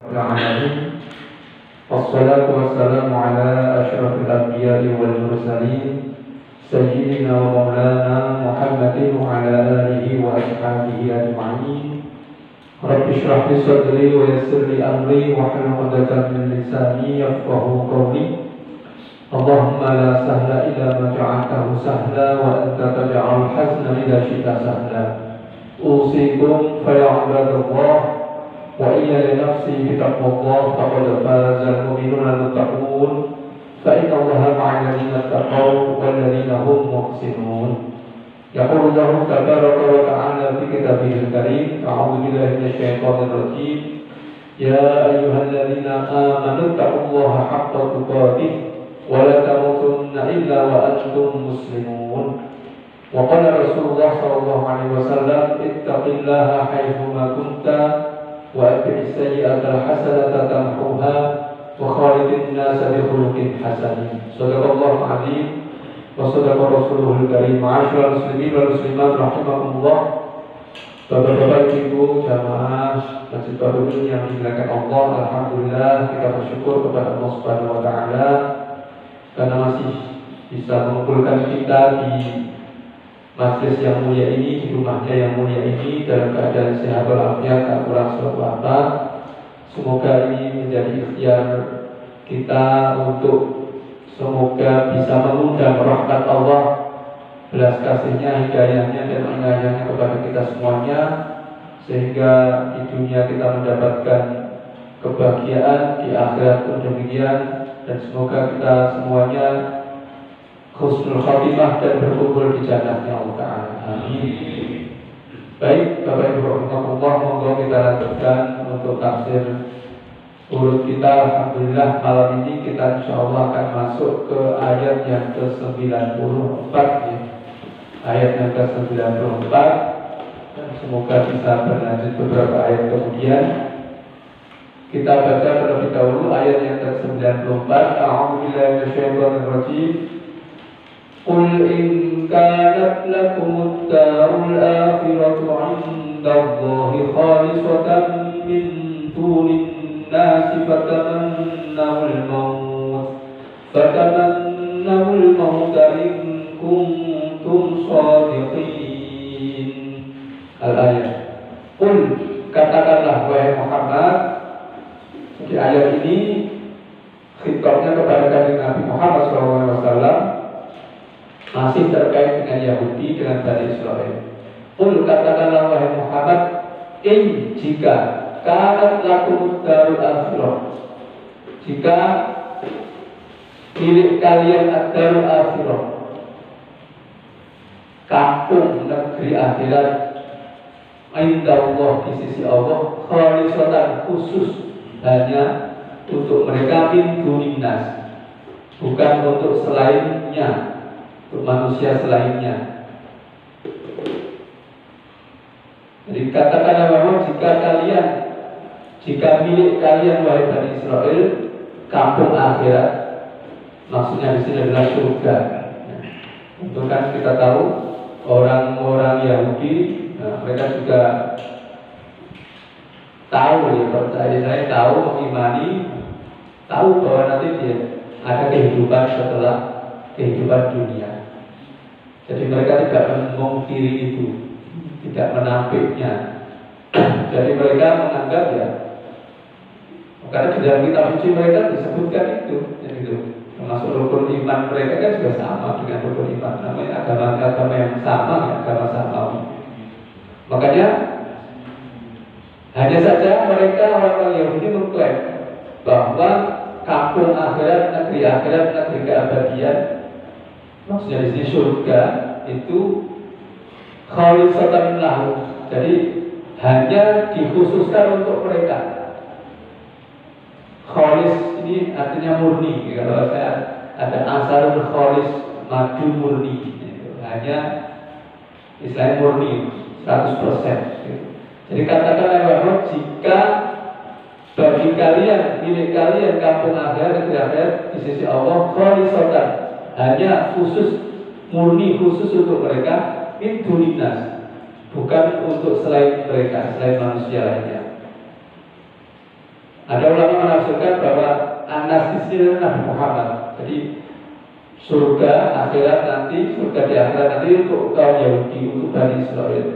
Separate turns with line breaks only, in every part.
Bismillahirrahmanirrahim. Wassalatu wassalamu ala asyrafil anbiya'i wal mursalin sayyidina wa maulana Muhammadin wa ala alihi wa ashabihi ajma'in. Rabbi shrah li sadri wa yassir li amri wa hlul 'uqdatam min lisani yafqahu qawli. Allahumma la sahla illa ma ja'altahu sahla wa anta taj'alul hazna idza syi'ta sahla. Usikum fa ya ibadallah وإيا لنفسي بتقوى الله فقد فاز المؤمنون المتقون فإن الله مع الذين اتقوا والذين هم محسنون. يقول الله تبارك وتعالى في كتابه الكريم: أعوذ بالله من الشيطان الرجيم. يا أيها الذين آمنوا اتقوا الله حق تقاته ولا تموتن إلا وأنتم مسلمون. وقال رسول الله صلى الله عليه وسلم: اتق الله حيثما كنت وأتبع السيئة الحسنة تمحوها وخالق الناس بخلق حسن. صدق الله العظيم وصدق رسوله الكريم. Ma'asyiral muslimin wal muslimat rahimakumullah. Bapak-bapak, ibu jamaah Masjid Badrun yang dimuliakan Allah, alhamdulillah kita bersyukur kepada Allah Subhanahu wa taala karena masih bisa mengumpulkan kita di majlis yang mulia ini, di rumahnya yang mulia ini dalam keadaan sehat walafiat, tak kurang suatu apa. Semoga ini menjadi ikhtiar kita untuk semoga bisa mengundang rahmat Allah, belas kasihnya, hidayahnya dan inayahnya kepada kita semuanya, sehingga di dunia kita mendapatkan kebahagiaan, di akhirat pun demikian, dan semoga kita semuanya husnul khatimah dan berkumpul di jannahnya Allah Ta'ala. Amin. Baik, Bapak Ibu rahimahullah, monggo kita lanjutkan untuk tafsir urut kita. Alhamdulillah malam ini kita insyaallah akan masuk ke ayat yang ke-94 ya. Ayat yang ke-94, dan semoga bisa berlanjut beberapa ayat kemudian. Kita baca terlebih dahulu ayat yang ke-94. A'udzubillahi minasyaitonir rajim. قل إن كانت لكم الدار الآخرة عند الله خالصة من دون الناس فتمنوا الموت إن كنتم صادقين. Al-ayat. Qul, katakanlah wahai Muhammad. Di ayat ini khitabnya kepada Nabi Muhammad SAW, masih terkait dengan Yahudi, dengan Bani Israel. Qul, katakanlah wahai Muhammad, jika kanat lakum darul akhirah, jika milik kalian ad-darul akhirah, kampung negeri akhirat, indallah, di sisi Allah, khalisatan, khusus hanya untuk mereka, min dunin nas, bukan untuk selainnya, untuk manusia selainnya. Jadi katakanlah bahwa jika milik kalian wahai Bani Israel, kampung akhirat, maksudnya di sini adalah surga. Untuk kan kita tahu orang-orang Yahudi, mereka juga tahu, ya, percaya saya tahu, mengimani, tahu bahwa nanti dia ada kehidupan setelah kehidupan dunia. Jadi mereka tidak memungkiri itu, tidak menampiknya. Jadi mereka menganggap, ya, karena di dalam kitab suci mereka disebutkan itu, termasuk rukun iman mereka kan juga sama dengan rukun iman. Namanya agama yang sama, ya, agama samawi. Makanya hanya saja mereka orang-orang Yahudi mengklaim bahwa kampung akhirat, negeri akhirat, negeri keabadian, maksudnya di sini surga itu khalisatan lahu. Jadi hanya dikhususkan untuk mereka. Khalis ini artinya murni. Kalau saya ada asarul khalis, madu murni, hanya istilahnya murni 100%. Jadi katakanlah bahwa jika bagi kalian, milik kalian kampung akhirat, negeri akhirat di sisi Allah, khalisatan, hanya khusus, murni khusus untuk mereka, min duninas, bukan untuk selain mereka, selain manusia lainnya. Ada ulama menafsirkan bahwa Anas di sini adalah Nabi Muhammad. Jadi surga akhirat nanti, surga di akhirat nanti untuk kaum Yahudi, untuk Bani Israel,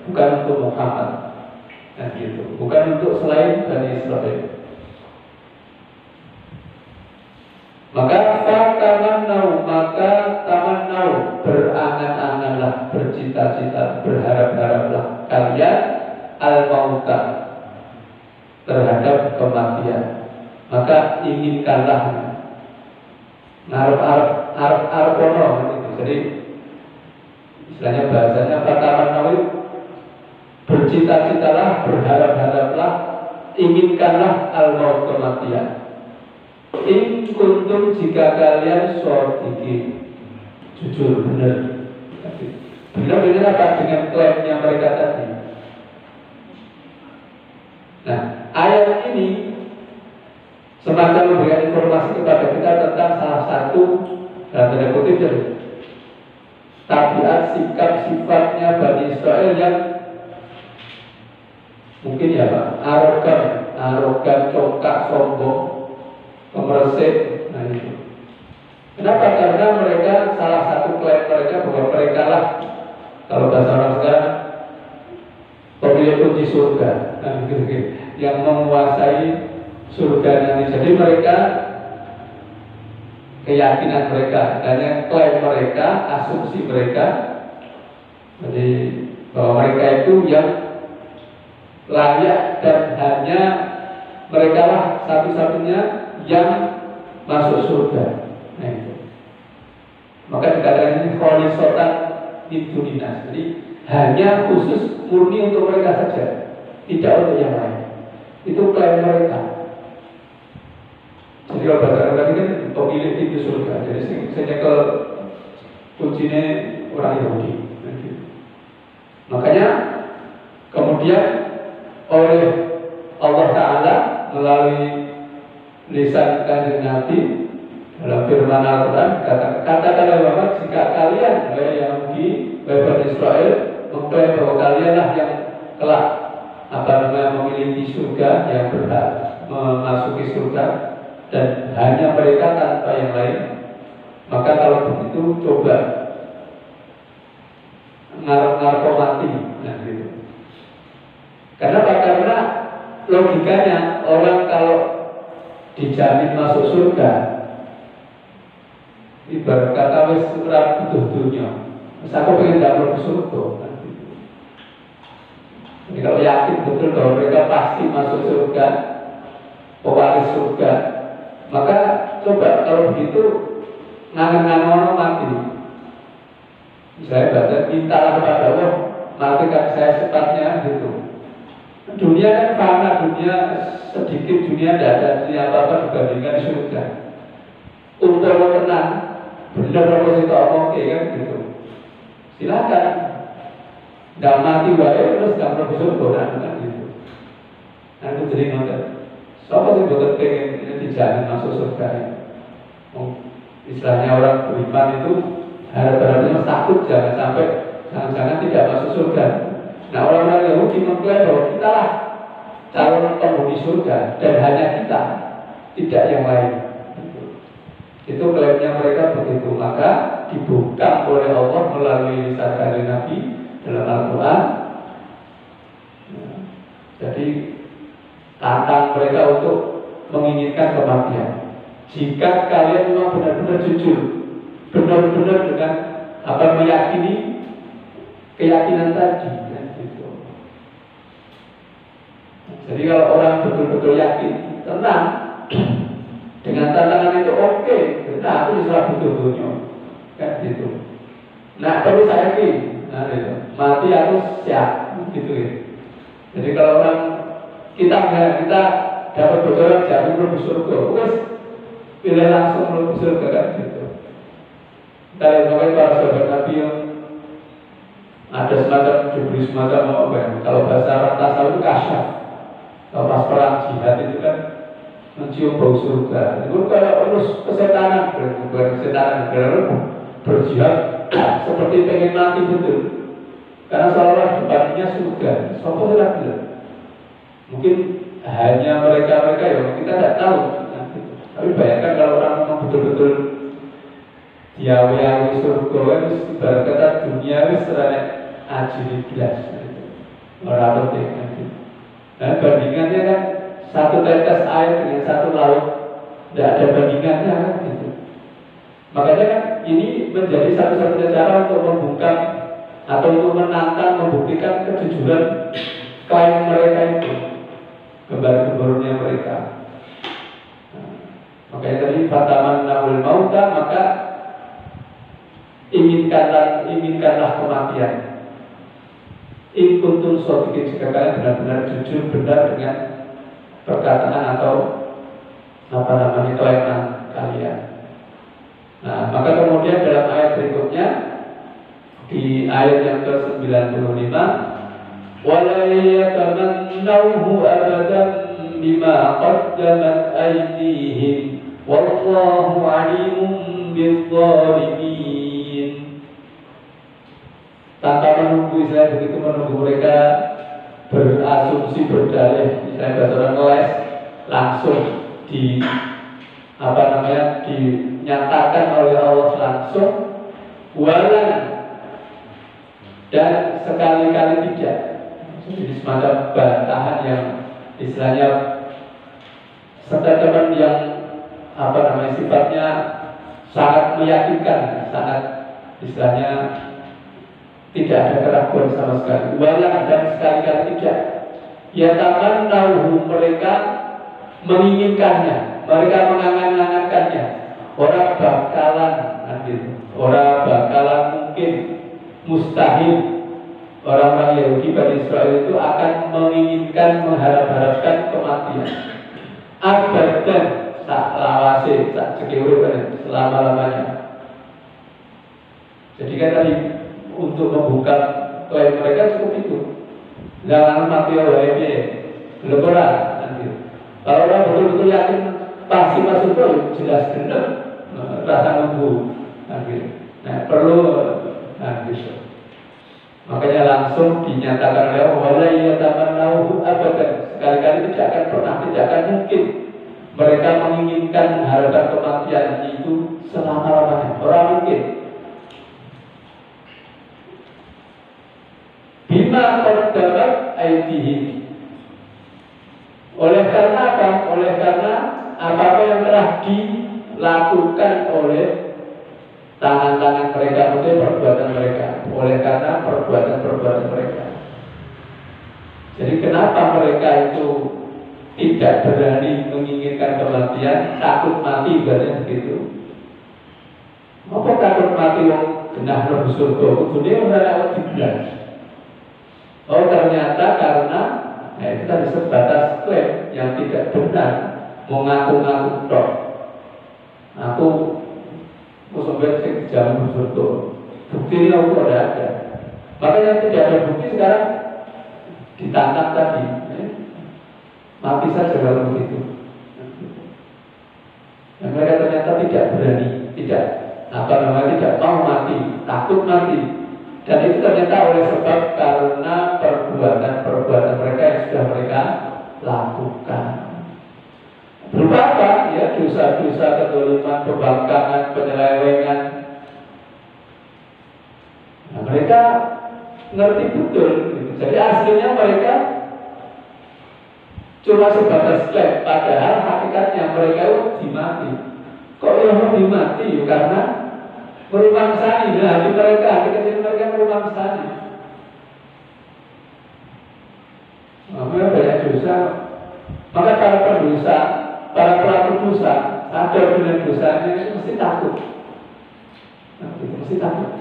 bukan untuk Muhammad. Nah gitu, bukan untuk selain Bani Israel. Maka tamannau berangan-anganlah, bercita-cita, berharap-haraplah kalian al-mauta, terhadap kematian. Maka inginkanlah, arep itu. Jadi istilahnya bahasanya tamannau, bercita-citalah, berharap-haraplah, inginkanlah al-maut, kematian. In kuntum, jika kalian shodiqin, jujur, benar. Benar apa? Dengan klaimnya mereka tadi. Nah, ayat ini semacam memberikan informasi kepada kita tentang salah satu, dalam tanda kutip, tabiat, sikap, sifatnya Bani Israel yang mungkin ya Pak, arogan, congkak, sombong, pemersik. Nah itu. Kenapa? Karena mereka, salah satu klaim mereka bahwa mereka lah, kalau bahasa orang sekarang, pemilik kunci surga, yang menguasai surga nanti. Jadi mereka, keyakinan mereka, hanya klaim mereka, asumsi mereka, jadi bahwa mereka itu yang layak dan hanya mereka lah satu-satunya yang masuk surga. Nah itu. Maka dikatakan ini kholisotan bidulinas. Jadi hanya khusus murni untuk mereka saja, tidak untuk yang lain. Itu klaim mereka. Jadi kalau bahasa Arab kan pemilik pintu surga. Jadi saya nyekel kuncinya orang Yahudi. Makanya kemudian oleh Allah Ta'ala melalui lisan Kanjeng Nabi dalam firman Al-Quran, katakanlah bahwa jika kalian, Yahudi, Bani Israel, mengklaim bahwa kalianlah yang kelak memiliki surga, yang berhak memasuki surga, dan hanya mereka tanpa yang lain, maka kalau begitu coba ngarep mati. Nah gitu. Karena logikanya orang kalau dijamin masuk surga, ibarat kata wis ora butuh dunya. Wis aku pengen ndamel surga. Jadi kalau yakin betul bahwa mereka pasti masuk surga, pewaris surga, maka coba kalau begitu ngangen-ngangen mati. Saya baca, mintalah kepada Allah, matikan saya secepatnya gitu. Dunia kan fana, dunia sedikit, dunia tidak ada apa-apa dibandingkan surga. Untuk lo tenang, benar apa sih kau omong kan gitu. Silakan, tidak mati wae terus tidak perlu surga kan gitu. Nah itu jadi nonton. Siapa sih betul pengen dijamin masuk surga ini? Istilahnya orang beriman itu harap-harapnya takut jangan-jangan tidak masuk surga. Nah orang-orang Yahudi mengklaim bahwa kita lah calon penghuni surga dan hanya kita, tidak yang lain. Itu klaimnya mereka begitu. Maka dibuka oleh Allah melalui lisan Kanjeng Nabi dalam Al-Quran. Jadi tantang mereka untuk menginginkan kematian. Jika kalian memang benar-benar jujur, benar-benar dengan meyakini keyakinan tadi. Jadi kalau orang betul-betul yakin, tenang, dengan tantangan itu oke, nah aku bisa butuh-butuhnya, kan gitu. Nah perlu saya yakin, nah gitu. Mati aku siap, gitu ya. Jadi kalau orang kita dapat bocoran jamin belum surga, terus pilih langsung belum surga kan gitu. Kita lihat makanya para sahabat Nabi yang ada semacam jubri semacam apa ya? Kalau bahasa Arab tasawuf itu kasyaf. Kalau pas perang jihad itu kan mencium bau surga. Itu kayak urus kesetanan, bukan kesetanan, berjihad seperti pengen mati betul. Karena seolah depannya surga. Sopo tidak bilang. Mungkin hanya mereka-mereka ya kita tidak tahu. Tapi bayangkan kalau orang memang betul-betul diawi-awi surga itu ibarat kata dunia itu serana aji belas orang penting. Nah bandingannya kan satu tetes air dengan satu laut tidak ada bandingannya kan gitu. Makanya kan ini menjadi satu-satunya cara untuk membungkam atau untuk menantang, membuktikan kejujuran klaim mereka itu, gembar-gembornya mereka. Makanya tadi fataman nawul mauta, maka inginkanlah kematian. In kuntum shodiqin, jika kalian benar-benar jujur benar dengan perkataan atau kelainan kalian. Nah, maka kemudian dalam ayat berikutnya di ayat yang ke-95, wala yatamannawhu abadan bima qaddamat aydihim wallahu alimun bizzalimin. Tanpa menunggu, saya begitu menunggu mereka berasumsi, berdalih, misalnya bahasa orang ngeles, langsung dinyatakan oleh Allah langsung, walan, dan sekali-kali tidak. Jadi semacam bantahan yang istilahnya statement yang sifatnya sangat meyakinkan, sangat istilahnya tidak ada keraguan sama sekali. Walan, dan sekali-kali tidak. Ya taman tahu, mereka menginginkannya, mereka mengangan-angankannya. Orang bakalan mungkin mustahil orang-orang Yahudi Bani Israel itu akan menginginkan, mengharap-harapkan kematian abadan sak lawase, sak cekewe, selama-lamanya. Jadi kan tadi untuk membuka klaim mereka cukup itu. Jangan mati oleh belum orang nanti. Kalau orang betul-betul yakin pasti masuk itu jelas benar, rasa nunggu nanti. Nah perlu gitu. Makanya langsung dinyatakan oleh wala yatamannawhu abadan, sekali-kali tidak akan pernah, tidak akan mungkin mereka menginginkan harapan kematian itu selama-lamanya. Orang mungkin. Bima qaddamat aydihim. Oleh karena apa? Oleh karena apa yang telah dilakukan oleh tangan-tangan mereka, maksudnya perbuatan mereka. Oleh karena perbuatan mereka. Jadi kenapa mereka itu tidak berani menginginkan kematian, takut mati, ibaratnya begitu. Apa takut mati yang genah lebu surga? Kudunya ora lewat diblas. Oh ternyata karena itu tadi sebatas klaim yang tidak benar, mengaku-ngaku tok. Aku sampai sing jamu surga. Buktinya aku ada. Makanya tidak ada bukti sekarang ditantang tadi. Mati saja kalau begitu. Dan mereka ternyata tidak berani, tidak mau mati, takut mati. Dan itu ternyata oleh sebab karena perbuatan mereka yang sudah mereka lakukan. Berupa apa? Ya dosa-dosa, kezaliman, pembangkangan, penyelewengan. Nah, mereka ngerti betul. Gitu. Jadi aslinya mereka cuma sebatas klaim, padahal hakikatnya mereka itu dimati. Kok yang dimati? Karena merumangsani, hati mereka, hati kecil mereka merumangsani. Makanya banyak dosa. Maka para pendosa, para pelaku dosa, sadar dengan dosanya itu mesti takut. Nah, itu mesti takut.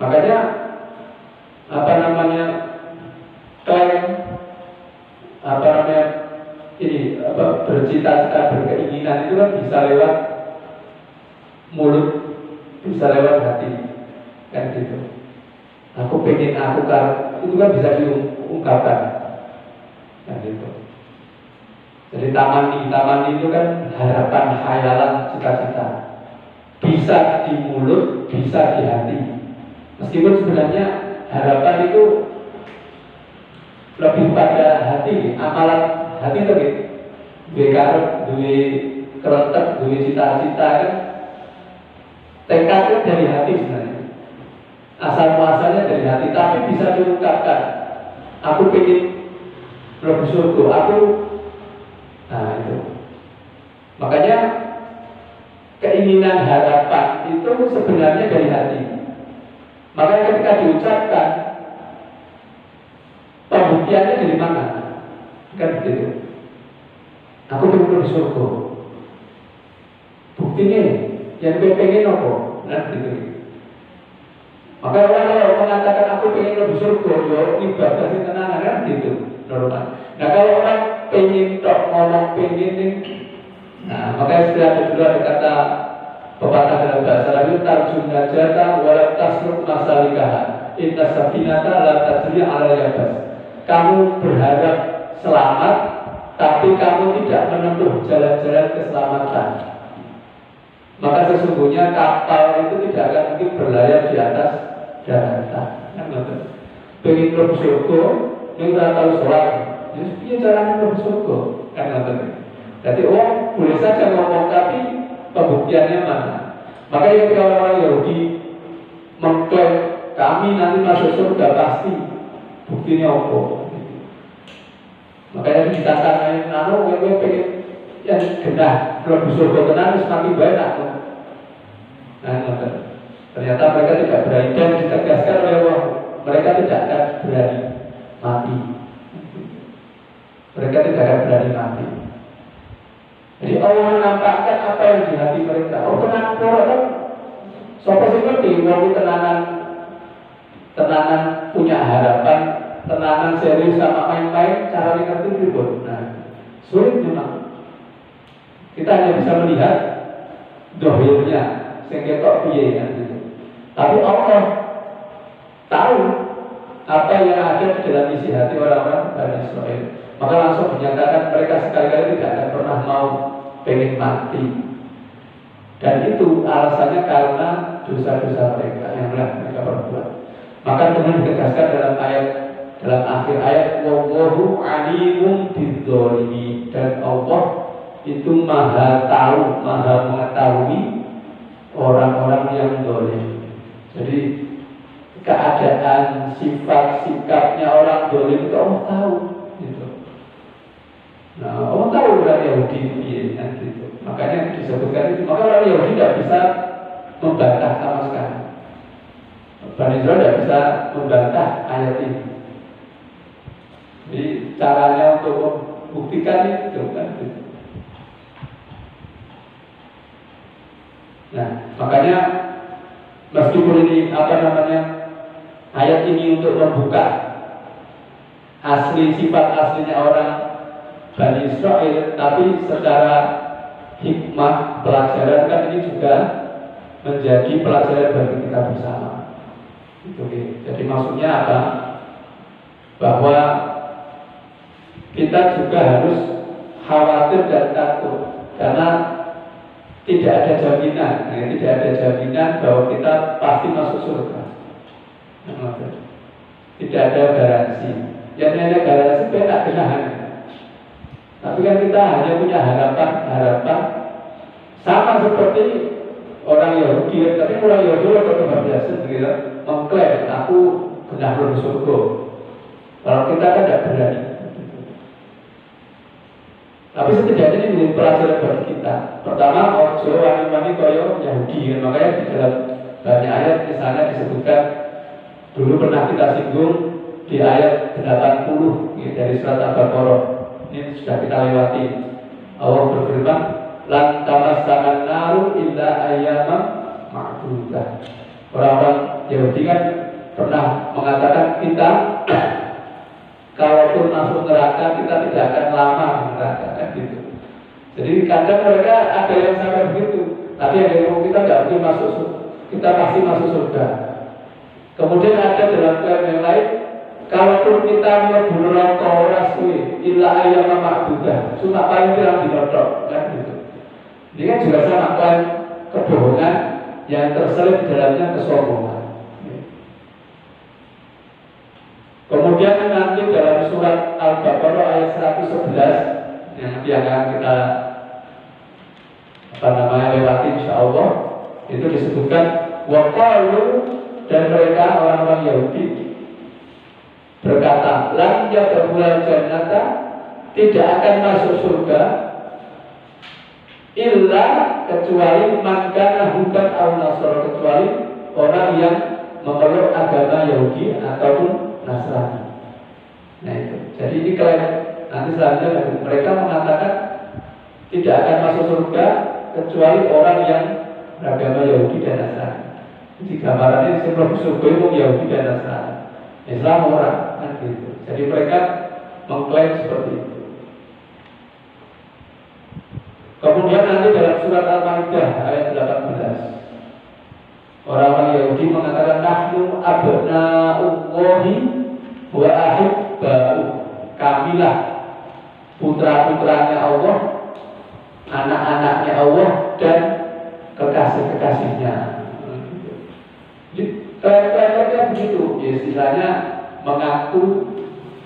Makanya bercita-cita, berkeinginan itu kan bisa lewat mulut, bisa lewat hati, kan gitu. Aku pengen, itu kan bisa diungkapkan, kan gitu. Jadi taman itu kan harapan, khayalan, cita-cita. Bisa di mulut, bisa di hati. Meskipun sebenarnya harapan itu lebih pada hati, amalan hati itu gitu. Duwe karep, duwe kerentek, duwe cita-cita kan. Tekadnya dari hati sebenarnya. Asal muasalnya dari hati, tapi bisa diungkapkan. Aku pengen lebih surga, aku. Nah itu. Makanya keinginan harapan itu sebenarnya dari hati. Makanya ketika diucapkan, pembuktiannya dari mana? Kan begitu. Aku pengen lebih surga. Buktinya yang gue pengen apa? Nah gitu. Maka orang kalau mengatakan aku pengen lebih surga, ya ibadah sih tenang kan gitu, normal. Nah kalau orang pengen tok ngomong pengen nih, nah makanya setelah itu dulu ada kata pepatah dalam bahasa Arab, tarjun najata walau tasruk masalikah, inna safinata la tajri ala yabas. Kamu berharap selamat, tapi kamu tidak menempuh jalan-jalan keselamatan. Maka sesungguhnya kapal itu tidak akan mungkin berlayar di atas daratan. Pengen lebih surga, yang tidak tahu sholat, dia jalan lebih surga. Jadi orang boleh saja ngomong, tapi pembuktiannya mana? Makanya ketika orang Yahudi mengklaim kami nanti masuk surga pasti, buktinya apa? Makanya ditantang nano, gue pengen yang genah lebih surga tenang semakin banyak. Nah, ternyata mereka tidak berani dan ditegaskan oleh Allah, mereka tidak akan berani mati. Mereka tidak akan berani mati. Jadi Allah menampakkan apa yang di hati mereka. Oh tenang, kan? Sopo sih ngerti, mau tenanan punya harapan, tenanan serius sama main-main, cara ngerti ribut. Nah, sulit memang. Kita hanya bisa melihat dohirnya, sehingga kok piye kan gitu. Tapi Allah tahu apa yang ada di dalam isi hati orang-orang Bani Israel. Maka langsung dinyatakan mereka sekali-kali tidak akan pernah mau pengen mati. Dan itu alasannya karena dosa-dosa mereka yang telah mereka perbuat. Maka kemudian ditegaskan dalam akhir ayat, wallahu alimun bidzalimin, dan Allah itu maha tahu, maha mengetahui orang-orang yang dolim. Jadi keadaan, sifat, sikapnya orang dolim itu Allah tahu. Gitu. Nah, Allah tahu orang Yahudi itu gitu. Makanya disebutkan itu. Maka orang Yahudi tidak bisa membantah sama sekali. Bani Israel tidak bisa membantah ayat ini. Jadi caranya untuk membuktikan itu kan gitu. Nah, makanya meskipun ini ayat ini untuk membuka asli sifat aslinya orang Bani Israel, tapi secara hikmah pelajaran kan ini juga menjadi pelajaran bagi kita bersama. Jadi maksudnya apa? Bahwa kita juga harus khawatir dan takut karena tidak ada jaminan, tidak ada jaminan bahwa kita pasti masuk surga. Tidak ada garansi. Yang ada garansi beda genahan. Tapi kan kita hanya punya harapan sama seperti orang Yahudi. Tapi orang Yahudi orang biasa begitu, mengklaim aku genah masuk surga. Kalau kita kan tidak berani. Tapi setidaknya ini menjadi pelajaran bagi kita. Pertama, ojo wani-wani koyo Yahudi. Makanya di dalam banyak ayat misalnya disebutkan, dulu pernah kita singgung di ayat 80 dari surat Al-Baqarah. Ini sudah kita lewati. Allah berfirman, lan tamassakan naru illa ayyaman ma'dudah. Orang-orang Yahudi kan pernah mengatakan kita kalaupun masuk neraka kita tidak akan lama di neraka kan gitu. Jadi kadang mereka ada yang sampai begitu. Tapi ada yang kita tidak mungkin masuk surga, kita pasti masuk surga. Kemudian ada dalam klaim yang lain, kalaupun kita mlebu neraka ora suwe, illa ayyama ma'dudah, cuma paling pirang dina tok kan gitu. Ini kan juga sama klaim kebohongan yang terselip di dalamnya kesombongan. Kemudian nanti dalam surat Al-Baqarah ayat 111 yang akan kita lewati insyaallah, itu disebutkan waqalu, dan mereka orang-orang Yahudi berkata, lan yadkhulul jannata, tidak akan masuk surga illa, kecuali man kana hudan aw nasara, kecuali orang yang memeluk agama Yahudi ataupun Nasrani. Nah itu. Jadi ini klaim nanti selanjutnya mereka mengatakan tidak akan masuk surga kecuali orang yang beragama Yahudi dan Nasrani. Jadi gambarannya sebelum surga itu Yahudi dan Nasrani, Islam orang kan gitu. Jadi mereka mengklaim seperti itu. Kemudian nanti dalam surat Al-Maidah ayat 18, orang-orang Yahudi mengatakan nahnu abna'ullahi wa ahibba'u, kamilah putra-putranya Allah, anak-anaknya Allah, dan kekasih-kekasihnya. Kayaknya begitu, ya, istilahnya mengaku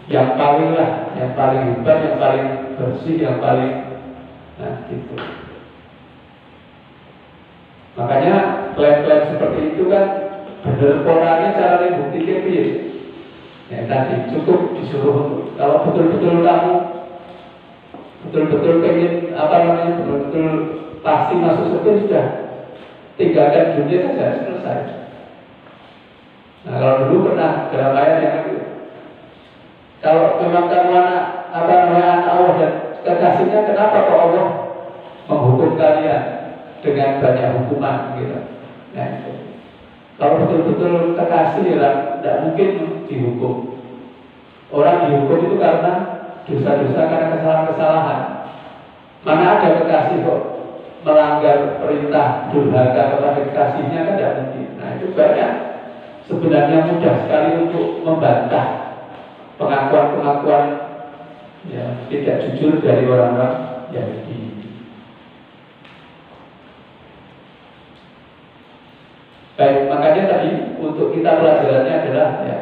yang paling lah, yang paling hebat, yang paling bersih, yang paling gitu. Makanya klaim-klaim seperti itu kan bener polanya cara membuktikan dia. Ya tadi cukup disuruh, kalau betul-betul kamu betul-betul pengen betul-betul pasti masuk surga, sudah tinggalkan dunia saja, selesai. Nah kalau dulu pernah dalam ayat yang itu, kalau memang kamu anak Allah dan kekasihnya, kenapa kok Allah menghukum kalian dengan banyak hukuman gitu? Nah itu. Kalau betul-betul kekasih ya tidak mungkin dihukum. Orang dihukum itu karena dosa-dosa, karena kesalahan-kesalahan. Mana ada kekasih kok melanggar perintah durhaka kepada kekasihnya, kan tidak mungkin. Nah itu banyak sebenarnya mudah sekali untuk membantah pengakuan-pengakuan ya tidak jujur dari orang-orang Yahudi. Baik, makanya tadi untuk kita pelajarannya adalah ya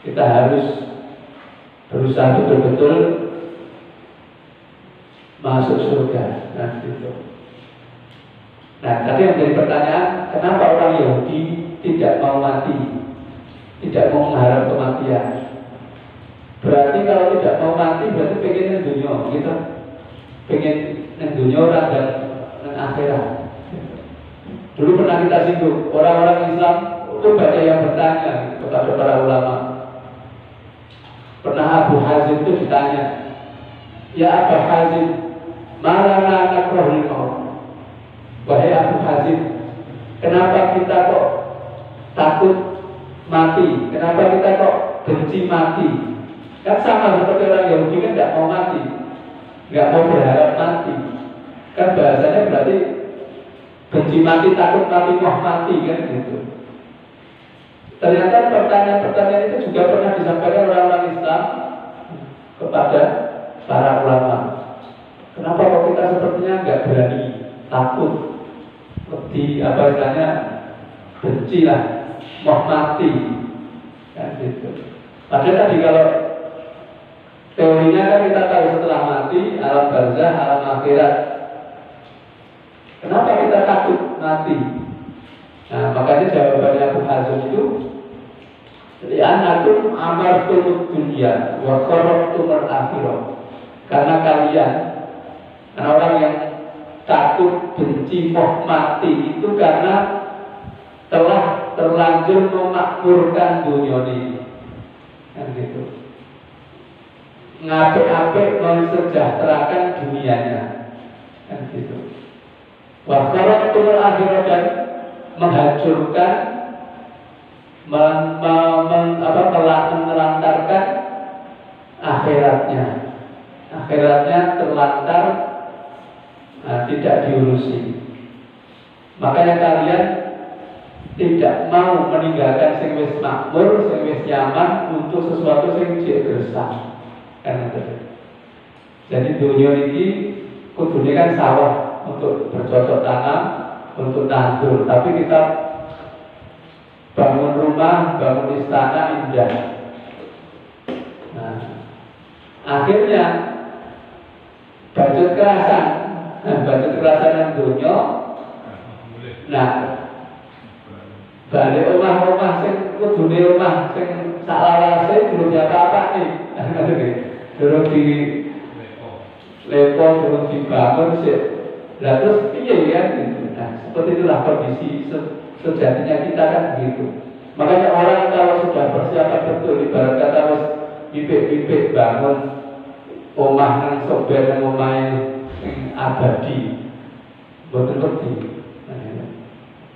kita harus berusaha betul-betul masuk surga. Nah, gitu. Nah, tadi yang menjadi pertanyaan, kenapa orang Yahudi tidak mau mati, tidak mau mengharap kematian? Berarti kalau tidak mau mati berarti pengen dunia, gitu. Pengen dunia orang dan akhirat. Dulu pernah kita singgung, orang-orang Islam itu banyak yang bertanya kepada para ulama. Pernah Abu Hazim itu ditanya, ya Abu Hazim, malana nakrahul maut. Wahai Abu Hazim, kenapa kita kok takut mati? Kenapa kita kok benci mati? Kan sama seperti orang Yahudi kan tidak mau mati, nggak mau berharap mati. Kan bahasanya berarti benci mati, takut mati, mau mati kan gitu. Ternyata pertanyaan-pertanyaan itu juga pernah disampaikan orang-orang Islam kepada para ulama. Kenapa kok kita sepertinya nggak berani, takut, istilahnya benci lah, mau mati kan gitu. Padahal tadi kalau teorinya kan kita tahu setelah mati alam barzah, alam akhirat. Kenapa kita takut mati? Nah, makanya jawabannya Abu Hazim itu, li'annakum amartum dunya wa kharabtum al-akhirah. Karena kalian, orang yang takut, benci, mau mati itu karena telah terlanjur memakmurkan dunia ini. Kan gitu. Ngapik-apik mensejahterakan dunianya. Kan gitu. Wakaratul akhirat, dan menghancurkan, melantarkan akhiratnya. Akhiratnya terlantar, tidak diurusi. Makanya kalian tidak mau meninggalkan sing wis makmur, sing wis nyaman untuk sesuatu sing jek gersah. Kan itu. Jadi dunia ini kudune kan sawah untuk bercocok tanam, untuk tandur, tapi kita bangun rumah, bangun istana indah. Nah, Akhirnya bacot kerasan, bacot kerasan yang dunia. Nah, balik omah-omah sing kudune omah sing saklawase durung apa-apa nih. Durung di lepo, durung dibangun sih. Lah terus piye ya gitu. Nah, seperti itulah kondisi sejatinya kita kan begitu. Makanya orang kalau sudah persiapan betul, ibarat kata harus bibit-bibit bangun omah nang sober nang omahe sing abadi. Boten ngerti.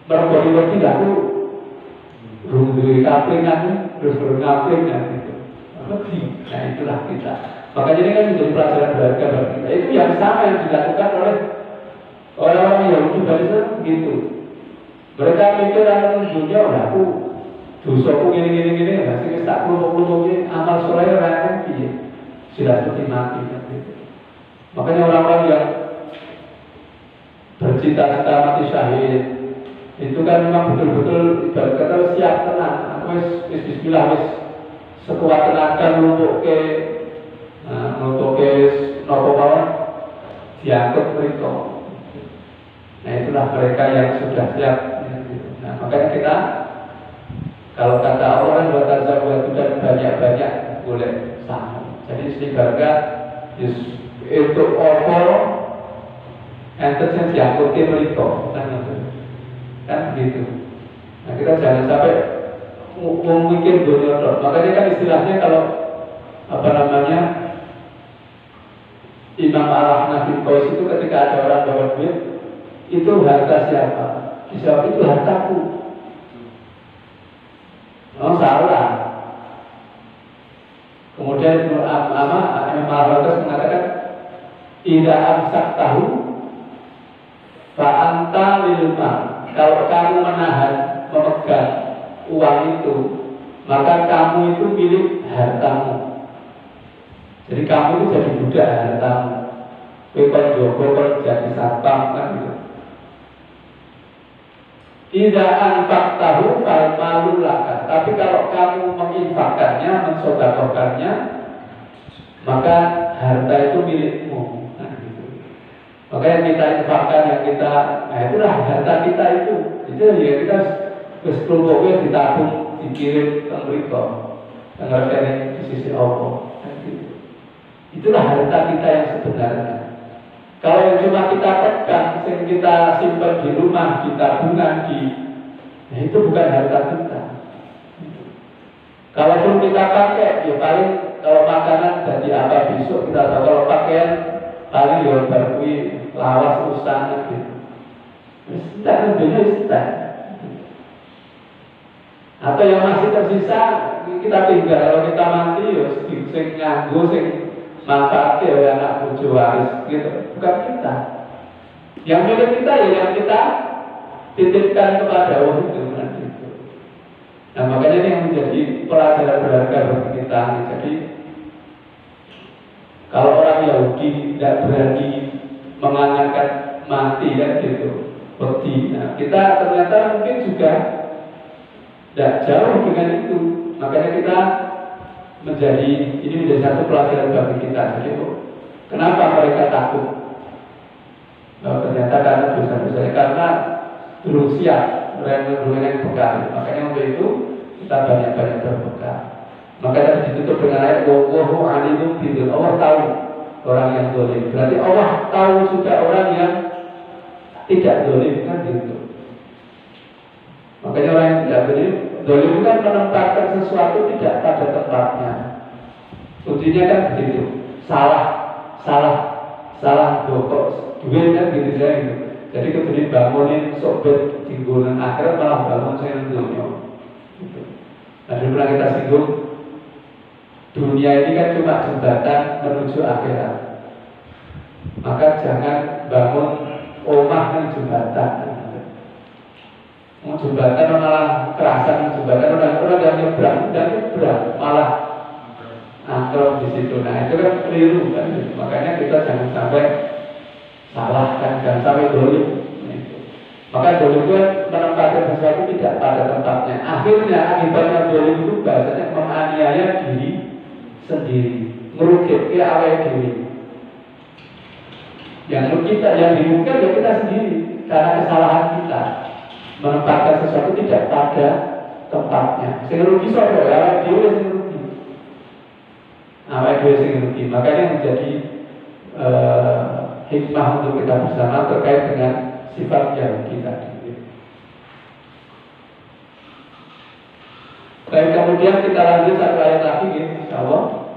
Mergo-mergo aku duwe kaplingan terus ngaplingan gitu. Ngerti. Nah itulah kita. Makanya ini kan menjadi pelajaran berharga bagi kita. Itu yang sama yang dilakukan oleh orang-orang Yahudi pada saat begitu. Mereka mikir akan dunia, aku dosaku gini, masih tak perlu amal soleh orang yang sudah seperti mati gitu. Makanya orang-orang yang bercita-cita mati syahid itu kan memang betul-betul ibarat kata siap tenang. Aku wis bismillah wis sekuat tenaga untuk ke nopo mawon diangkut mereka. Nah itulah mereka yang sudah siap. Nah makanya kita kalau kata orang berkata buat dan banyak-banyak boleh sama. Jadi istiqarga itu opor enten yang diangkuti mereka kan begitu. Nah kita jangan sampai memikir dunia dok. Makanya kan istilahnya kalau apa namanya Imam Al-Hanafi Qais itu ketika ada orang bawa duit itu harta siapa? Dijawab itu hartaku. Oh salah. Kemudian Imam Al-Hanafi mengatakan tidak amsak tahu fa'anta lilma. Kalau kamu memegang uang itu, maka kamu itu milik hartamu. Jadi kamu itu jadi budak hartamu. Kalau jogo jadi satpam kan gitu. Tidak anfak tahu fal malu laka. Tapi kalau kamu menginfakkannya, mensodakokannya, maka harta itu milikmu. Nah, gitu. Maka yang kita infakkan, yang kita, nah itulah harta kita itu. Itu ya kita keseluruhannya ditabung, dikirim ke mereka. Dengarkan di sisi Allah. Nah, gitu. Itulah harta kita yang sebenarnya. Kalau yang cuma kita pegang, yang kita simpan di rumah, di tabungan, nah itu bukan harta kita. Kalaupun kita pakai, ya paling kalau makanan jadi apa besok kita tahu. Kalau pakaian paling ya berkui lawas usaha gitu. Tidak tentunya tidak. Atau yang masih tersisa kita tinggal. Kalau kita mati, ya sing nganggo sing manfaatnya oleh anak bojo waris gitu, bukan kita. Yang milik kita ya yang kita titipkan kepada Allah itu nanti. Nah makanya ini yang menjadi pelajaran berharga bagi kita. Jadi kalau orang Yahudi tidak berani mengangankan mati ya gitu, beti. Nah kita ternyata mungkin juga tidak jauh dengan itu. Makanya kita ini menjadi satu pelajaran bagi kita. Jadi kenapa mereka takut? Ternyata karena dosa-dosanya, karena belum siap dengan bekal. Makanya untuk itu kita banyak-banyak berbekal. Makanya ditutup dengan ayat Wallahu alimun bidul. Allah tahu orang yang zalim. Berarti Allah tahu juga orang yang tidak zalim kan gitu. Makanya orang yang tidak zalim kan menempatkan sesuatu tidak pada tempatnya. Kuncinya kan begitu. Salah bokok duit kan gitu saja gitu. Jadi kemudian bangunin sobat tinggulan akhirat malah bangun saya dunia. Gitu. Nah dulu pernah kita singgung, dunia ini kan cuma jembatan menuju akhirat. Maka jangan bangun omah dan jembatan. Jembatan malah kerasan, jembatan orang yang nyebrang malah antrop di situ. Nah itu kan keliru kan. Makanya kita jangan sampai salah kan, jangan sampai dolim. Maka dolim itu menempatkan sesuatu tidak pada tempatnya. Akhirnya akibatnya dolim itu bahasanya menganiaya diri sendiri, merugikan awake dhewe. Yang kita yang dirugikan ya kita sendiri karena kesalahan kita menempatkan sesuatu tidak pada tempatnya. Sing rugi sapa? Awake dhewe sing rugi. Awake dhewe sing rugi. Makanya menjadi hikmah untuk kita bersama terkait dengan sifat Yahudi tadi. Baik, kemudian kita lanjut satu ayat lagi, insyaallah.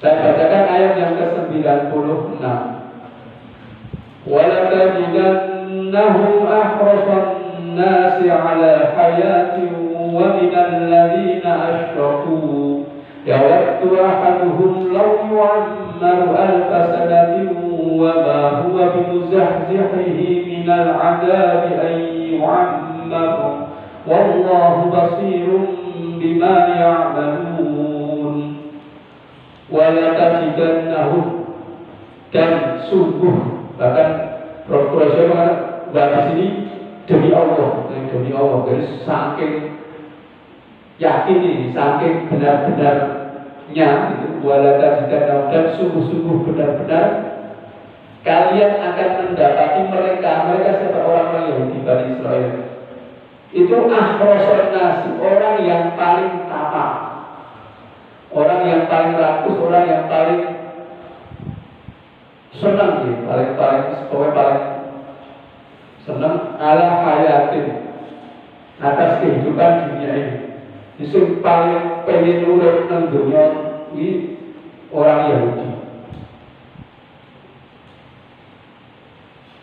Saya bacakan ayat yang ke-96. وَلَتَجِدَنَّهُمْ أَحْرَصَ النَّاسِ عَلَى حَيَاةٍ وَمِنَ الَّذِينَ أَشْرَكُوا يَوَدُّ أَحَدُهُمْ لَوْ يُعَمَّرُ أَلْفَ سَنَةٍ وَمَا هُوَ بِمُزَحْزِحِهِ مِنَ الْعَذَابِ أَن يُعَمَّرَ وَاللَّهُ بَصِيرٌ بِمَا يَعْمَلُونَ. وَلَتَجِدَنَّهُمْ, dan sungguh, bahkan Rasulullah mengatakan bahwa di sini demi Allah, jadi saking yakin ini, saking benar-benarnya itu, walatajidannahum, dan sungguh-sungguh benar-benar kalian akan mendapati mereka siapa? Orang-orang Yahudi Bani Israel itu ahroson nasi, orang yang paling tamak, orang yang paling rakus, orang yang paling senang, paling senang ala hayatin, atas kehidupan dunia ini. Itu paling pengen urip nang dunia ini orang Yahudi.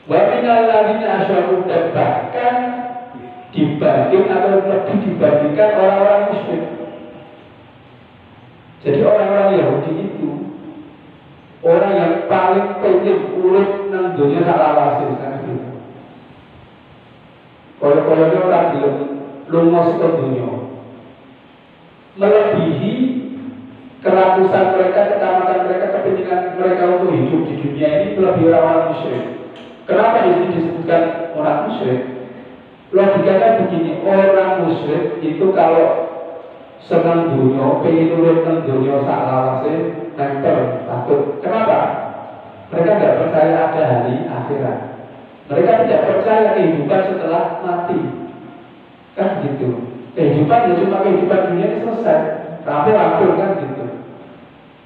Wa minal ladzina asyraku, dan bahkan dibanding atau lebih dibandingkan orang-orang musyrik. Jadi orang-orang Yahudi itu orang yang paling pengen urip nang dunia salawase kan gitu. Kalau orang belum lumos ke dunia, melebihi kerakusan mereka, ketamakan mereka, kepentingan mereka untuk hidup di dunia ini melebihi orang-orang musyrik. Kenapa di sini disebutkan orang musyrik? Logikanya begini, orang musyrik itu kalau senang dunia, pengen urip nang dunia salawase, nempel, takut. Kenapa? Mereka tidak percaya ada hari akhirat. Mereka tidak percaya kehidupan setelah mati. Kan gitu. Kehidupan ya cuma kehidupan dunia ini selesai. Rampur kan gitu.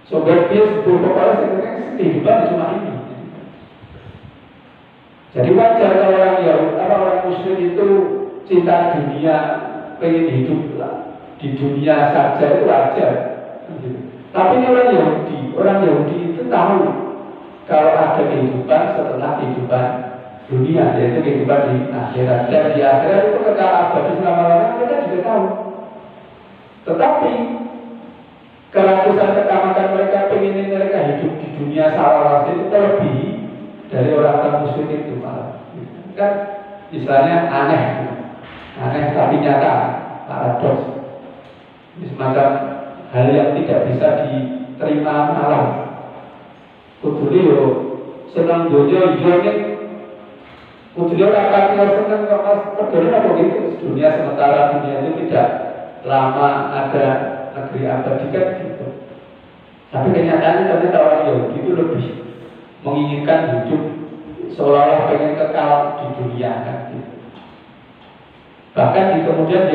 Sobat dia sebut kepala sebenarnya kehidupan ya cuma ini. Jadi wajar kalau orang musyrik itu cinta dunia, pengen hidup lah di dunia saja, itu wajar. Tapi ini orang Yahudi itu tahu kalau ada kehidupan setelah kehidupan dunia, yaitu kehidupan di akhirat. Dan di akhirat itu kekal abadi selama-lamanya, mereka juga tahu. Tetapi kerakusan ketamakan mereka, pengen mereka hidup di dunia salawase itu lebih dari orang-orang musyrik itu malah. Kan istilahnya aneh tapi nyata, paradoks. Ini semacam hal yang tidak bisa diterima alam. Kudune yo senang dunia nih. Kudune ora kaya seneng kok pedone apa gitu. Dunia sementara, dunia itu tidak lama, ada negeri abadi kan gitu. Tapi kenyataannya ternyata orang Yahudi itu lebih menginginkan hidup seolah-olah pengen kekal di dunia kan gitu. Bahkan kemudian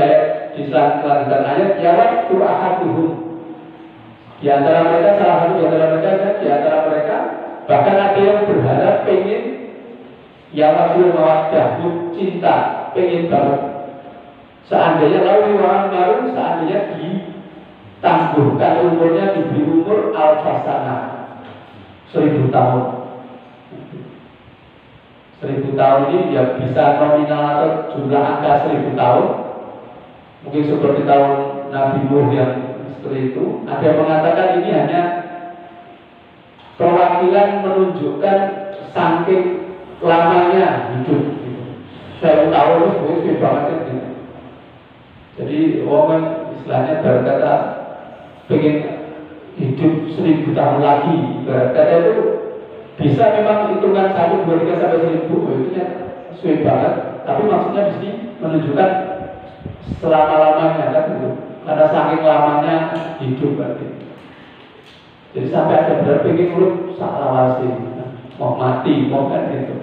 di selanjutnya ayat yawat ahaduhum, di antara mereka, salah satu di antara mereka bahkan ada yang berharap pengen yawatul mawaddah, cinta, pengen banget seandainya lalu orang baru, seandainya ditangguhkan umurnya, diberi umur al-fasana 1000 tahun. 1000 tahun ini ya bisa nominal atau jumlah angka 1000 tahun. Mungkin seperti tahun Nabi Nuh yang seperti itu. Ada yang mengatakan ini hanya perwakilan menunjukkan saking lamanya hidup. 1000 tahun itu sebenarnya banget gitu. Jadi orang istilahnya berkata pengen hidup 1000 tahun lagi. Berkata itu bisa memang hitungan 1, 2, 3 sampai 1000 itu ya sesuai banget. Tapi maksudnya di sini menunjukkan selama-lamanya kan gitu. Karena saking lamanya hidup berarti. Jadi sampai ada benar pengen urut salawasi, mau mati, mau kan gitu.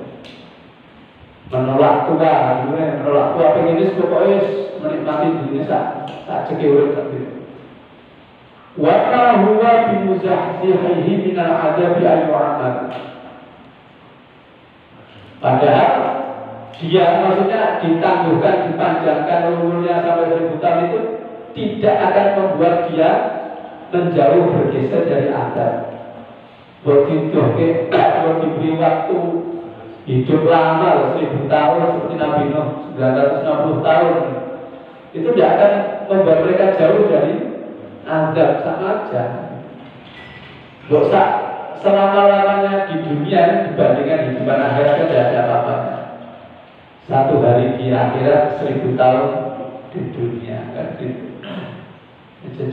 Menolak tua, menolak tua pengen ini pokoknya menikmati dunia saat cekik urut gitu. Wa ma huwa bimuzahzihihi minal adabi al-mu'ammad. Padahal dia maksudnya ditangguhkan, dipanjangkan umurnya sampai 1000 tahun itu tidak akan membuat dia menjauh bergeser dari adab. Begitu diberi waktu hidup lama 1000 tahun seperti Nabi Nuh 960 tahun, itu tidak akan membuat mereka jauh dari adab, sama aja. Dosa selama-lamanya di dunia dibandingkan hidupan akhirat tidak ada apa-apanya. Satu hari di akhirat 1000 tahun di dunia kan gitu.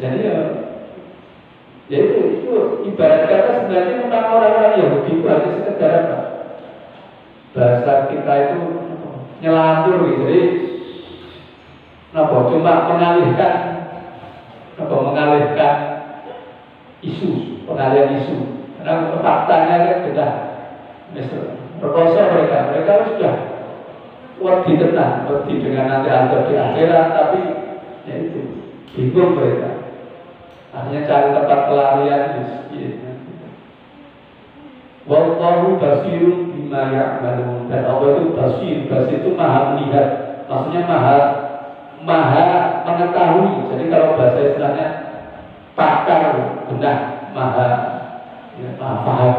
Jadi ya itu ibarat kata sebenarnya tentang orang-orang Yahudi itu hanya sekedar apa? Bahasa kita itu nyelantur gitu. Jadi cuma mengalihkan isu, pengalihan isu. Karena faktanya kan sudah berkosa mereka sudah wedi tenang, wedi dengan nanti azab di akhirat, tapi ya itu bingung mereka. Akhirnya cari tempat pelarian gitu. Wallahu basirun bima ya'malun. Dan Allah itu basir itu maha melihat, maksudnya maha mengetahui. Jadi kalau bahasa istilahnya pakar, benar, maha paham,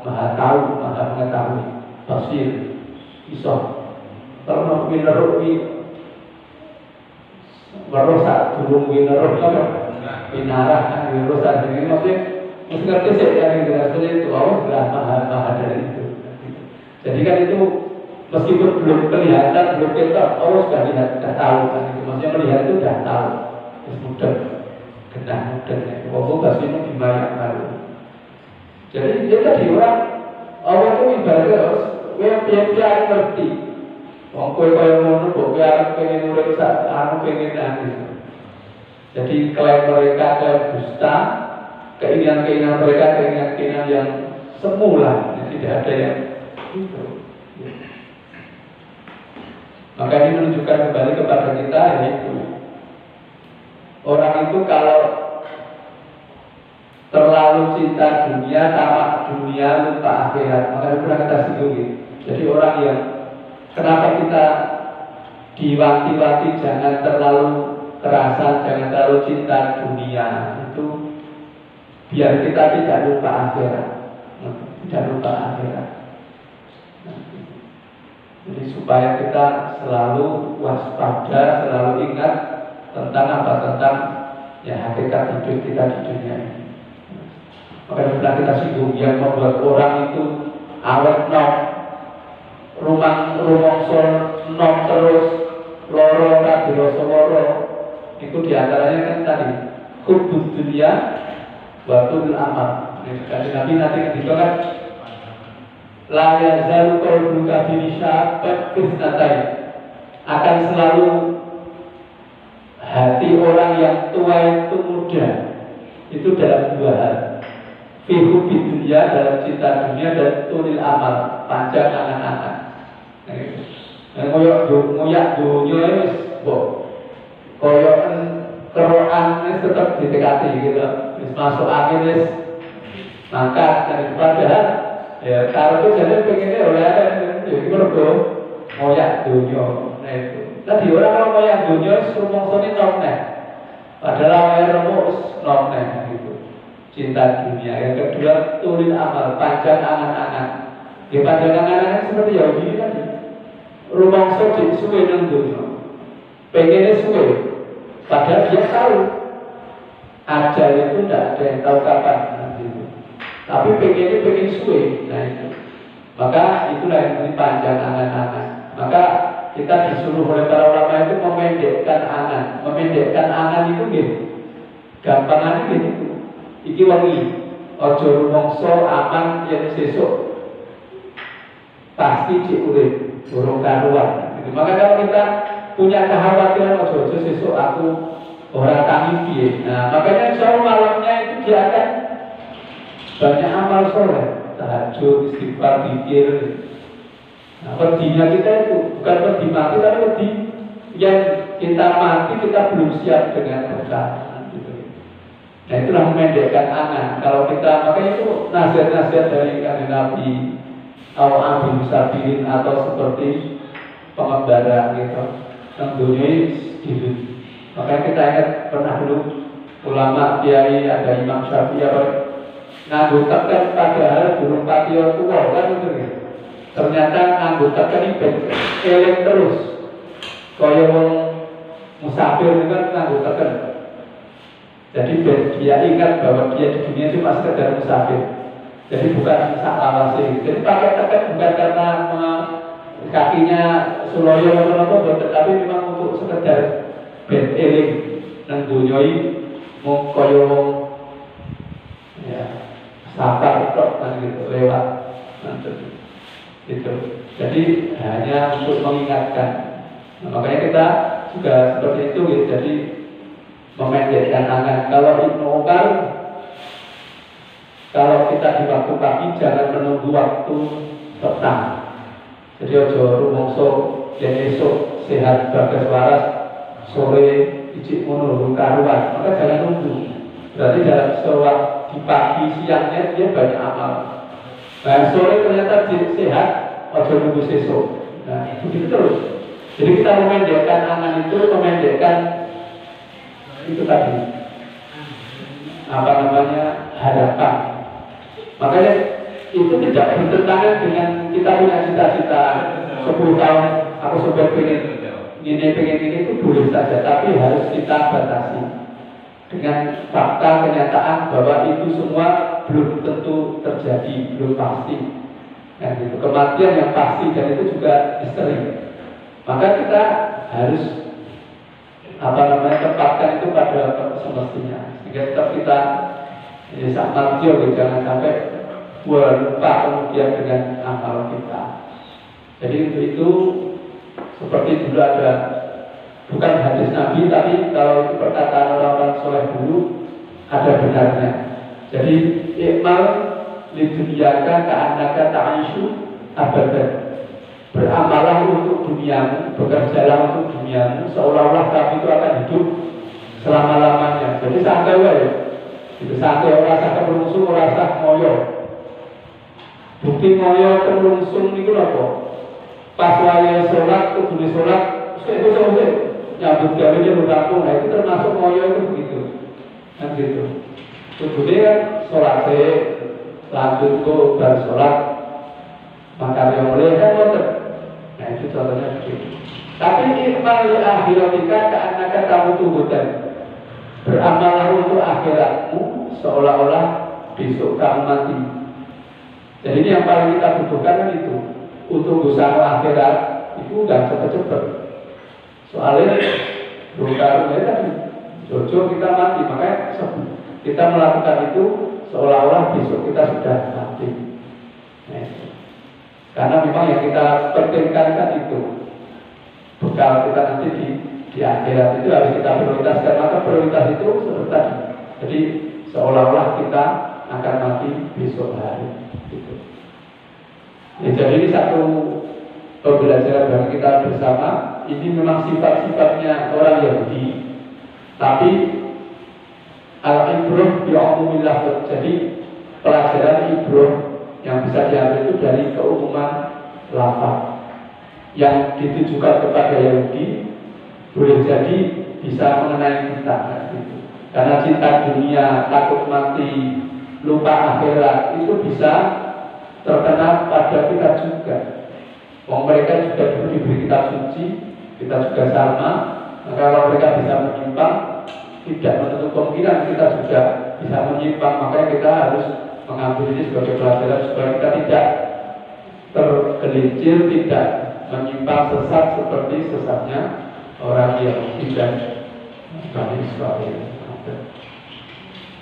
maha tahu, maha mengetahui. Basir, iso. Kalau mau wineruh saat durung wineruh winarah wineruh saat ini maksudnya ngerti sih yang jelasnya itu Allah sudah maha dari itu. Jadi kan itu meskipun belum kelihatan, belum kita Allah sudah lihat, sudah tahu kan itu. Maksudnya melihat itu sudah tahu. Terus mudah Allah pasti mau gimana malu. Jadi dia tadi orang Allah itu ibaratnya dia ngerti. Wong kowe kaya ngono kok kowe arep pengen urip sak pengen nangis. Jadi klaim mereka klaim dusta, keinginan mereka keinginan yang semula, tidak ada yang itu. Maka ini menunjukkan kembali kepada kita yaitu orang itu kalau terlalu cinta dunia, tamak dunia, lupa akhirat. Maka itu pernah kita singgung. Jadi orang yang kenapa kita diwanti-wanti jangan terlalu kerasa, jangan terlalu cinta dunia itu biar kita tidak lupa akhirat, tidak lupa akhirat. Jadi supaya kita selalu waspada, selalu ingat tentang apa, tentang ya hakikat hidup kita di dunia ini. Maka sudah kita singgung yang membuat orang itu awet nok rumongso nom terus loro kadhiroso loro itu diantaranya kan tadi hubbud dunya wa tul amal. Jadi nanti ketika kan la yazalu qalbuka bi syabbat fitnatain, akan selalu hati orang yang tua itu muda itu dalam dua hal, fi hubbid dunya, dalam cinta dunia, dan tulil amal, panjang angan-angan. Ngoyak dunia wis koyok keroan wis tetap ditekati gitu, wis masuk angin wis mangkat. Dan padahal ya kalau itu jadi pengennya oleh jadi mergo ngoyak dunia. Nah itu tadi orang kalau ngoyak dunia rumongsone noneh, padahal awalnya rumus noneh gitu, cinta dunia. Yang kedua tulil amal, panjang angan-angan. Ya panjang angan-angan seperti Yahudi tadi. Rumangsa dik suwe nang donya, pengennya suwe, padahal dia tahu ajal itu tidak ada yang tahu kapan nanti. Tapi pengen suwe, nah itu. Maka itulah yang lebih panjang angan-angan. Maka kita disuruh oleh para ulama itu memendekkan angan. Memendekkan angan itu gitu. Gampangannya gitu. Iki wangi, ojo rumangsa aman yang sesuk pasti diurip. Burung karuan gitu. Maka kalau kita punya kekhawatiran ojo sesuk aku orang tangi piye. Nah, makanya insya Allah malamnya itu dia akan banyak amal soleh, tahajud, istighfar, zikir. Nah, pedinya kita itu bukan pedi mati, tapi pedi yang kita mati kita belum siap dengan berkah. Gitu. Nah itulah memendekkan angan. Kalau kita makanya itu nasihat-nasihat dari kanjeng Nabi, Al-Amin Sabirin atau seperti pengembara gitu, tentunya gitu. Makanya kita ingat pernah dulu ulama kiai ada Imam Syafi'i apa nganggo tekan padahal burung patio tua kan itu ya. Ternyata nganggo tekan ini elek terus. Kaya wong musafir itu kan nganggo tekan. Jadi dia ingat bahwa dia di dunia itu masih sekedar musafir. Jadi bukan saklawase. Jadi pakai tekan bukan karena kakinya suloyo atau tapi memang untuk sekedar ben eling nang dunyoi mau kaya wong ya safar tok kan gitu lewat nanti gitu. Jadi hanya untuk mengingatkan. Nah, makanya kita juga seperti itu gitu. Jadi memendekkan angan. Kalau Ibnu Umar, kalau kita di waktu pagi jangan menunggu waktu petang. Jadi ojo rumongso yang esok sehat bagas waras sore ijik mono karuan, maka jangan nunggu. Berarti dalam sholat di pagi siangnya dia banyak amal. Nah sore ternyata sehat, ojo nunggu sesok. Nah begitu terus. Jadi kita memendekkan angan itu, memendekkan itu tadi apa namanya harapan. Makanya itu tidak bertentangan dengan kita punya cita-cita 10 tahun aku sudah pengen ini itu boleh saja, tapi harus kita batasi dengan fakta kenyataan bahwa itu semua belum tentu terjadi, belum pasti. Nah, gitu. Kematian yang pasti dan itu juga misteri. Maka kita harus tempatkan itu pada semestinya. Sehingga tetap kita sangat jauh, jangan sampai lupa kemudian dengan amal kita. Jadi itu seperti dulu ada bukan hadis Nabi, tapi kalau itu perkataan orang-orang soleh dulu ada benarnya. Jadi ikmal lidunyaka ka'annaka ta'ishu abadan. Beramalah untuk duniamu, bekerjalah untuk duniamu, seolah-olah kamu itu akan hidup selama-lamanya. Jadi santai wae. Itu santai, ora sak kelungsung, ora sak moyo. Bukti moyo kelungsung niku lho. Pas waya sholat, kudune sholat, itu nyambut gawe rampung. Nah itu termasuk moyo itu begitu, kan gitu. Kudune kan sholat lanjut ke bar sholat, maka yang mulai kan ngoten. Nah itu contohnya begitu. Tapi ikmal akhiratika ka'annaka tamutuhudan. Beramal untuk akhiratmu seolah-olah besok kamu mati. Jadi ini yang paling kita butuhkan kan itu. Untuk usaha akhirat itu udah cepet-cepet. Soalnya bukan tadi jojo kita mati, makanya kita melakukan itu seolah-olah besok kita sudah mati. Nah, itu. Karena memang yang kita pentingkan kan itu bekal kita nanti di akhirat itu harus kita prioritaskan. Maka prioritas itu seperti tadi. Jadi seolah-olah kita akan mati besok hari. Gitu. Ya, jadi ini satu pembelajaran bagi kita bersama. Ini memang sifat-sifatnya orang Yahudi, tapi al-ibrah bi'umumillah. Jadi pelajaran ibrah yang bisa diambil itu dari keumuman lafaz yang ditujukan kepada Yahudi, boleh jadi bisa mengenai kita gitu. Karena cinta dunia, takut mati, lupa akhirat itu bisa terkena pada kita juga. Mereka juga diberi kitab suci, kita juga sama. Maka kalau mereka bisa menyimpang, tidak menutup kemungkinan kita juga bisa menyimpang. Makanya kita harus mengambil ini sebagai pelajaran supaya kita tidak tergelincir, tidak menyimpang sesat seperti sesatnya orang yang tidak Bani Israil.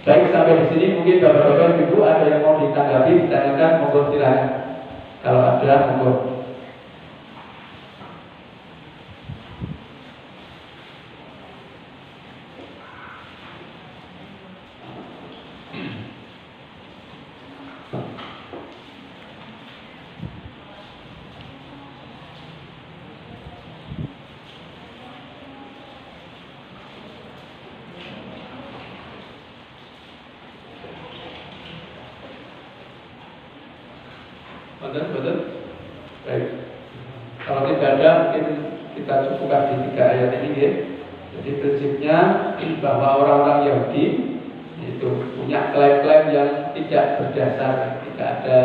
Baik, sampai di sini mungkin bapak-bapak ibu ada yang mau ditanggapi, ditanyakan, monggo silakan. Kalau ada, monggo. Betul. Baik. Kalau tidak ada, mungkin kita cukupkan di 3 ayat ini ya. Jadi prinsipnya bahwa orang-orang Yahudi itu punya klaim-klaim yang tidak berdasar, tidak ada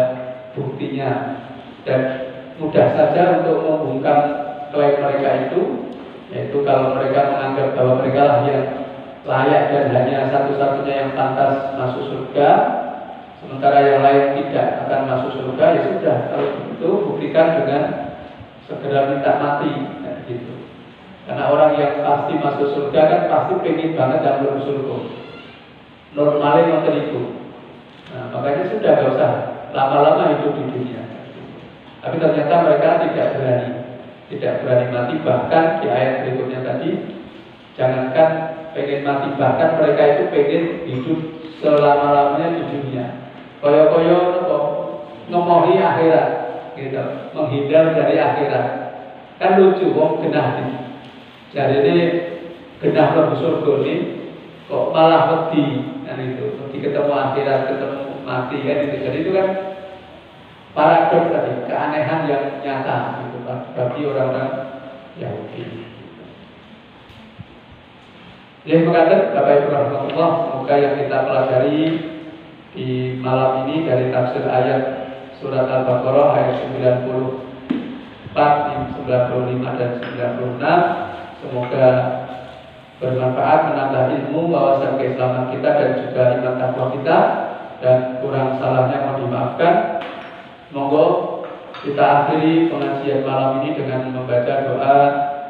buktinya, dan mudah saja untuk membungkam klaim mereka itu, yaitu kalau mereka menganggap bahwa mereka lah yang layak dan hanya satu-satunya yang pantas masuk surga, sementara yang lain tidak akan masuk surga, ya sudah, kalau begitu buktikan dengan segera minta mati, gitu. Karena orang yang pasti masuk surga kan pasti pengen banget yang belum surga. Normalnya nonton itu. Nah, makanya sudah gak usah lama-lama hidup di dunia. Tapi ternyata mereka tidak berani mati. Bahkan di ayat berikutnya tadi, jangankan pengen mati, bahkan mereka itu pengen hidup selama-lamanya di dunia. Koyo-koyo ngomongi akhirat, gitu, menghindar dari akhirat. Kan lucu, wong genah ini. Jadi ini genah lebih surga ini, kok malah wedi, kan itu, wedi ketemu akhirat, ketemu mati, kan itu. Jadi itu kan paradoks tadi, keanehan yang nyata, gitu, bagi orang-orang Yahudi. Jadi mengatakan Bapak Ibu rahmatullah, semoga yang kita pelajari di malam ini dari tafsir ayat surat Al-Baqarah ayat 94, 95 dan 96, semoga bermanfaat, menambah ilmu, wawasan keislaman kita dan juga iman takwa kita, dan kurang salahnya mohon dimaafkan. Monggo kita akhiri pengajian malam ini dengan membaca doa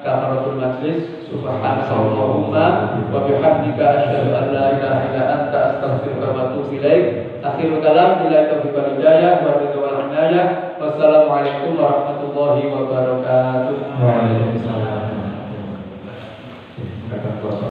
kafaratul majlis. Subhanallahumma wa bihamdika asyhadu an la ilaha illa anta astaghfiruka wa atubu ilaik. Akhirul kalam, billahi taufiq wal hidayah wa ridha wal inayah. Wassalamualaikum warahmatullahi wabarakatuh.
Waalaikumsalam.